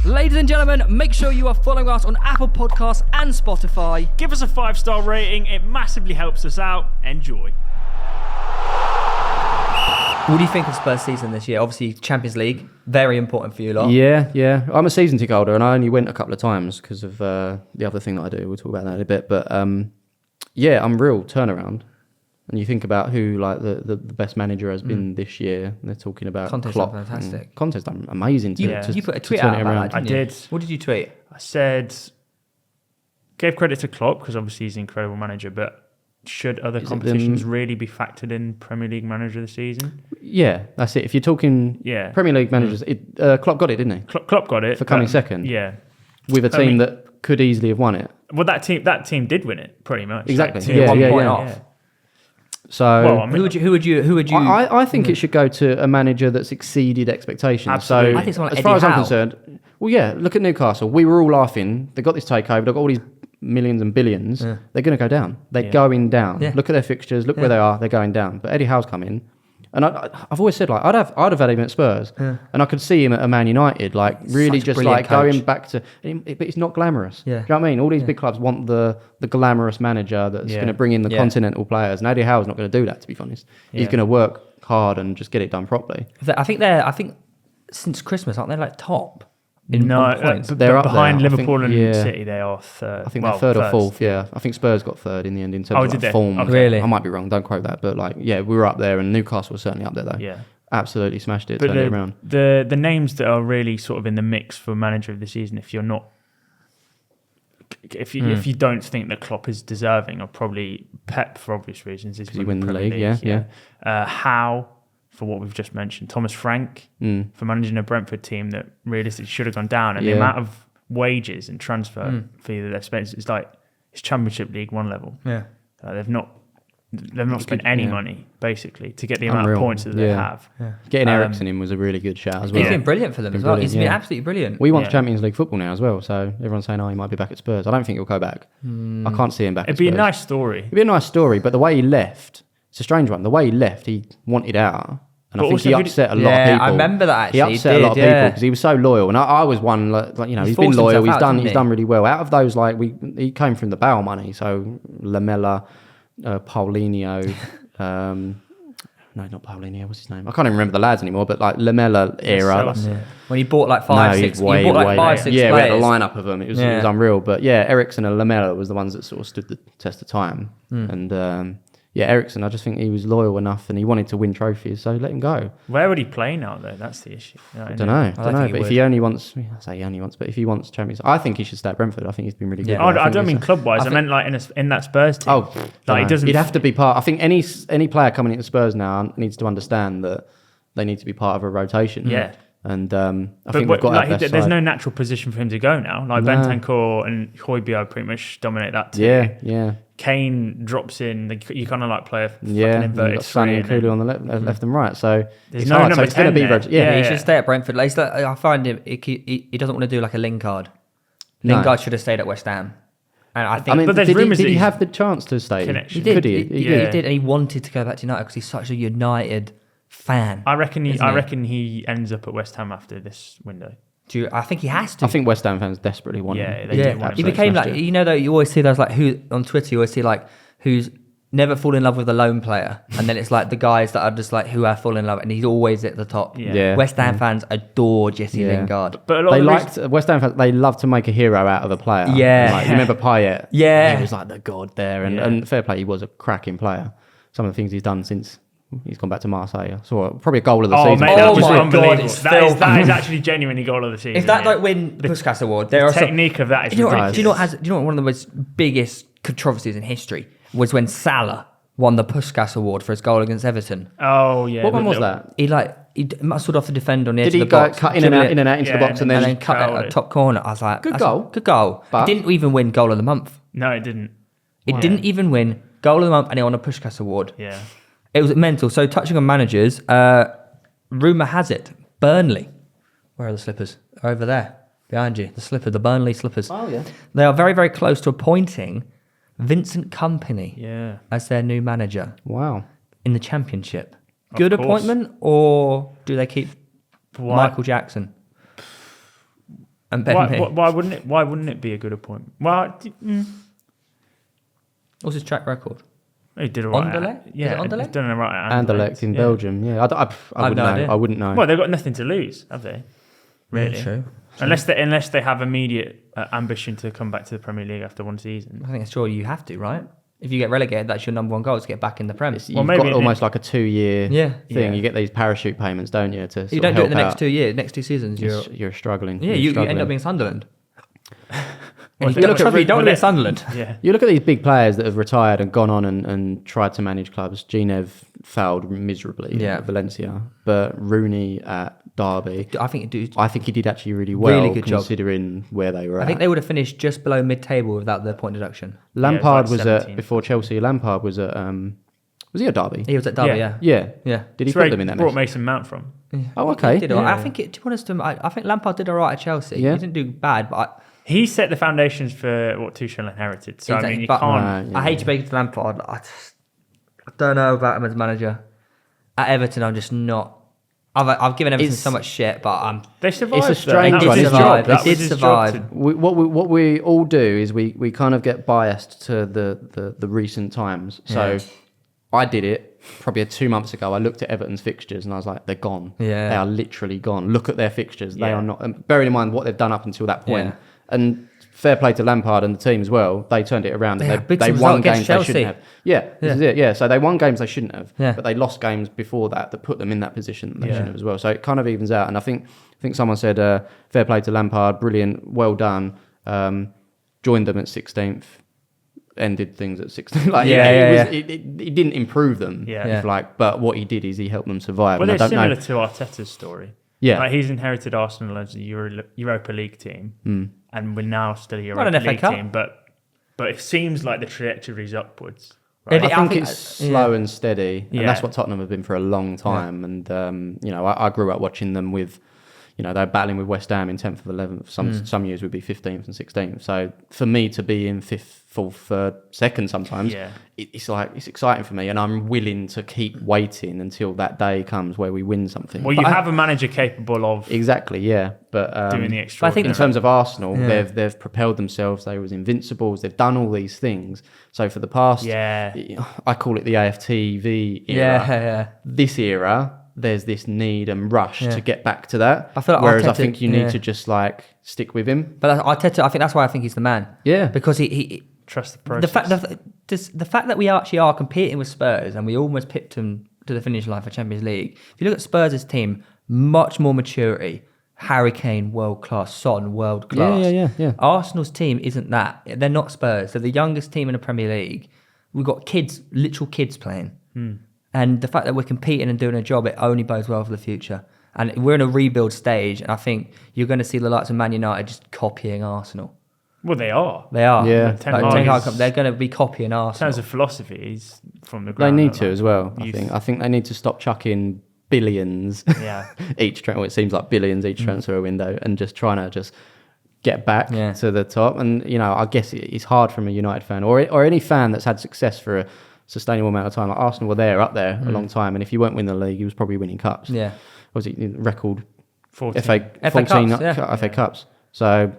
Ladies and gentlemen, make sure you are following us on Apple Podcasts and Spotify. Give us a 5-star rating. It massively helps us out. Enjoy. What do you think of Spurs' season this year? Obviously, Champions League, very important for you lot. Yeah. I'm a season ticket holder, and I only went a couple of times because of the other thing that I do. We'll talk about that in a bit. But yeah, I'm real turnaround. And you think about who like the best manager has been this year. And they're talking about Conte's Klopp. fantastic. Conte's done amazing. You put a tweet turn out it about around. that, didn't I you? did. What did you tweet? I said, gave credit to Klopp because obviously he's an incredible manager, but should other competitions really be factored in Premier League Manager of the Season? Yeah, that's it. If you're talking Premier League managers, Klopp got it, didn't he? Klopp got it For coming second. Yeah. With a team that could easily have won it. Well, that team did win it pretty much. Exactly. Like, 1 point yeah. off. So Well, I mean, Who would you? I think it should go to a manager that's exceeded expectations. Absolutely. So I think someone like as far Eddie as I'm Howe. concerned, well, yeah, look at Newcastle. We were all laughing. They got this takeover. They've got all these millions and billions. Yeah. They're going to go down. They're going down. Yeah. Look at their fixtures. Look where they are. They're going down. But Eddie Howe's come in. And I've always said, like, I'd have had him at Spurs, and I could see him at a Man United, like really Such a just brilliant like going coach. back to. But it's not glamorous. Yeah. Do you know what I mean? All these big clubs want the glamorous manager that's going to bring in the continental players, and Eddie Howe's not going to do that. To be honest, he's going to work hard and just get it done properly. I think since Christmas, aren't they like top? On points? They're up behind there. Liverpool I think, and City. They are third. I think they're third or fourth. Yeah, I think Spurs got third in the end in terms did of they? form. Okay. Really? I might be wrong. Don't quote that, but like, yeah, we were up there, and Newcastle was certainly up there though. Yeah. Absolutely smashed it. But Turned it around. the names that are really sort of in the mix for manager of the season, if you don't think that Klopp is deserving, are probably Pep for obvious reasons. Is Because he win the Premier league, yeah. Howe for what we've just mentioned. Thomas Frank for managing a Brentford team that realistically should have gone down, and the amount of wages and transfer fee that they've spent is like it's Championship League 1 level. Yeah. They've not spent any money basically to get the amount of points that they have. Yeah. Getting Eriksen in was a really good shout as well. He's been brilliant for them as well. He's been absolutely brilliant. We want Champions League football now as well, so everyone's saying, he might be back at Spurs. I don't think he'll go back. I can't see him back It'd at be Spurs. a nice story. It'd be a nice story, but the way he left, it's a strange one. The way he left, he wanted out. And I think he upset a lot of people. I remember that actually. He upset a lot of people because he was so loyal. And I was one, like he's been loyal. He's done really well. Out of those, he came from the Bale money. So Lamella, Paulinho, no, not Paulinho. What's his name? I can't even remember the lads anymore. But like Lamella era. When he bought like five, six players. Yeah, we had a lineup of them. It was unreal. But yeah, Eriksen and Lamella was the ones that sort of stood the test of time. And yeah, Eriksen, I just think he was loyal enough and he wanted to win trophies, so let him go. Where would he play now, though? That's the issue. I don't know. But if he only wants, but if he wants Champions, I think he should stay at Brentford. I think he's been really good. Yeah. I don't mean club-wise. I meant like in that Spurs team. He doesn't. He'd have to be part. I think any player coming into Spurs now needs to understand that they need to be part of a rotation. Yeah. And I think we've got our best there's side. no natural position for him to go now. Like Bentancur and Højbjerg pretty much dominate that team. Yeah. Kane drops in. You kind of like play a fucking and inverted Sonny and Kulu on the left and right. So there's it's no hard. number So it's going to 10 be there. He should stay at Brentford. Like, I find him. He doesn't want to do like a Lingard. Lingard should have stayed at West Ham. And I think. But there's did rumours he that have the chance to stay? Connection. He did. Could he? He did, and he wanted to go back to United because he's such a United fan. I reckon he ends up at West Ham after this window. I think he has to. I think West Ham fans desperately want him. Yeah, they do want He him. became like, though, you always see those like who on Twitter. You always see like who's never fall in love with a lone player, and then it's like the guys that are just like who have fallen in love, and he's always at the top. Yeah. West Ham fans adore Jesse Lingard. But a lot of West Ham fans. They love to make a hero out of a player. Yeah. Like, you remember Payet? Yeah. He was like the god there, and fair play, he was a cracking player. Some of the things he's done since he's gone back to Marseille. I saw probably a goal of the season. Mate, that was my unbelievable. God, it's that is actually genuinely goal of the season. If that don't win the Puskas Award, there the are technique of that is ridiculous. Do you know what one of the most biggest controversies in history was when Salah won the Puskas Award for his goal against Everton. Oh yeah. What one was that? He muscled off the defender on the edge of the Did he box. cut in and out into the box and then cut at top corner? I was like, Good goal. Good goal. But- It didn't even win goal of the month. No, it didn't. It didn't even win goal of the month, and he won a Puskas Award. Yeah. It was mental. So touching on managers, rumour has it, Burnley. Where are the slippers? Over there, behind you. The Burnley slippers. Oh yeah. They are very, very close to appointing Vincent Kompany Yeah. as their new manager Wow. in the Championship. Of Good course. appointment, or do they keep Michael Jackson? And Ben Mee. Why wouldn't it be a good appointment? Well, What's his track record? he did all right. Anderlecht? Yeah, Is it Anderlecht? he's done all right at Anderlecht in Belgium. Yeah, I wouldn't no know. idea. I wouldn't know. Well, they've got nothing to lose, have they? Really? Yeah, true. Unless they have immediate ambition to come back to the Premier League after one season. I think it's sure you have to, right? If you get relegated, that's your number one goal, is to get back in the Prem. You've got almost like a 2-year Yeah. thing. Yeah. You get these parachute payments, don't you? To You don't do it the next 2 years, next 2 seasons. You're struggling. Yeah, You're you struggling. end up being Sunderland. Well, You don't want to be Sunderland. Yeah. You look at these big players that have retired and gone on and tried to manage clubs. Ginev failed miserably at Valencia, but Rooney at Derby, I think he did actually really well, Really good job. considering where they were I at. think they would have finished just below mid-table without the point deduction. Lampard Yeah, it was was like at 17. before Chelsea. Lampard was at was he at Derby? He was at Derby, Yeah. yeah. Yeah. Did he It's where put them in that brought mess? Mason Mount from. Oh, okay. He did all right. Yeah. I think, to be honest, I think Lampard did all right at Chelsea. Yeah. He didn't do bad, but He set the foundations for what Tuchel inherited. So, I mean, you But- can't... Yeah. I hate to break it to Lampard. I don't know about him as manager. At Everton, I'm just not. I've given Everton It's- so much shit, but They survived. It's a strange though. one, That was his isn't it? job. They That did was his survive. job to- what we all do is we kind of get biased to the recent times. So Yeah. I did it probably 2 months ago. I looked at Everton's fixtures and I was like, they're gone. Yeah. They are literally gone. Look at their fixtures. They Yeah. are not. And bearing in mind what they've done up until that point. Yeah. And fair play to Lampard and the team as well. They turned it around. Yeah, and big they result won against games they Chelsea. shouldn't have. Yeah, this is it. Yeah, so they won games they shouldn't have. Yeah. But they lost games before that put them in that position that they Yeah. shouldn't have as well. So it kind of evens out. And I think someone said, fair play to Lampard, brilliant, well done. Joined them at 16th. Ended things at 16. Like, it didn't improve them. Yeah. If like, but what he did is he helped them survive. Well, and I it's don't similar know. to Arteta's story. Yeah. Like, he's inherited Arsenal as a Europa League team, and we're now still a Not an Europa FA League Cup. team. But it seems like the trajectory is upwards. Right? It- I think it's slow and steady, Yeah. and that's what Tottenham have been for a long time. And I grew up watching them with, they're battling with West Ham in 10th or 11th. Some years would be 15th and 16th. So for me to be in 5th, 4th, 3rd, 2nd sometimes, Yeah. it's exciting for me, and I'm willing to keep waiting until that day comes where we win something. Well, But you I- have a manager capable of exactly, yeah, but doing the I extraordinary. think in terms of Arsenal, Yeah. they've propelled themselves. They was invincibles. They've done all these things. So for the past, I call it the AFTV era. Yeah. This era, there's this need and rush Yeah. to get back to that. I feel like Whereas I Arteta- think you need yeah. to just like stick with him. But Arteta, I think that's why I think he's the man. Yeah. Because he trust the process. the fact that we actually are competing with Spurs and we almost pipped them to the finish line for Champions League. If you look at Spurs' team, much more maturity. Harry Kane, world class. Son, world class. Yeah. Arsenal's team isn't that. They're not Spurs. They're the youngest team in the Premier League. We've got kids, literal kids playing. And the fact that we're competing and doing a job, it only bodes well for the future. And we're in a rebuild stage, and I think you're going to see the likes of Man United just copying Arsenal. Well, they are. They are. Yeah. Ten Like, Hag Ten Hag, is- they're going to be copying In Arsenal. terms of philosophy, he's from the They ground. need up, to like, as well. youth. I think they need to stop chucking billions Yeah. it seems like billions each transfer window, and just trying to just get back Yeah. to the top. And I guess it's hard from a United fan or any fan that's had success for a sustainable amount of time. Like Arsenal were up there a long time, and if you weren't winning the league, you was probably winning cups. Yeah. Was it record 14. FA 14 Cups, yeah. FA Cups? So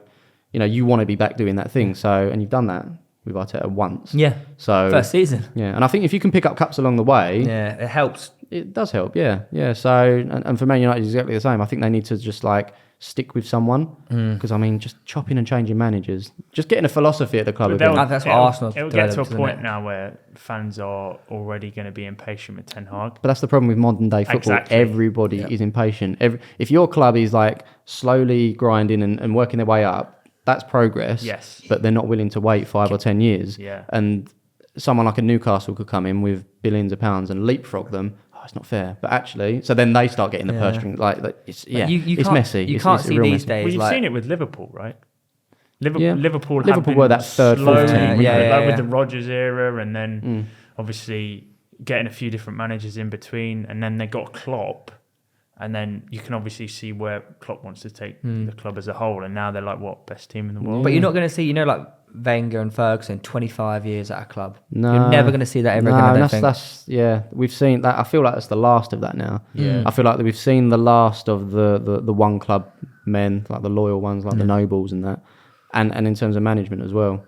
you want to be back doing that thing. So, and you've done that with Arteta once. Yeah. So First season. yeah, and I think if you can pick up cups along the way, Yeah, it helps. it does help. Yeah. So and for Man United, it's exactly the same. I think they need to just like stick with someone, because I mean, just chopping and changing managers, just getting a philosophy at the club But again. That's what it'll- Arsenal It'll get to a developed, isn't point it? now where fans are already going to be impatient with Ten Hag. But that's the problem with modern day football. Exactly. Everybody is impatient. If your club is like slowly grinding and working their way up, that's progress. Yes. But they're not willing to wait 5 or 10 years. Yeah. And someone like a Newcastle could come in with billions of pounds and leapfrog them. Oh, it's not fair. But actually, so then they start getting the purse string. Like it's You it's can't- messy. You It's can't it's see real these messy. days. Well, you've like, seen it with Liverpool, right? Yeah. Liverpool Liverpool have were been that third, fourth slowly- team, yeah. with the Rodgers era, and then obviously getting a few different managers in between, and then they got Klopp, and then you can obviously see where Klopp wants to take the club as a whole, and now they're like, what, best team in the world? But you're not going to see, like Wenger and Ferguson, 25 years at a club. No, You're never going to see that ever no, again. I don't that's, think. that's yeah. We've seen that. I feel like that's the last of that now. Yeah. I feel like that we've seen the last of the one club men, like the loyal ones, like the nobles and that, and in terms of management as well.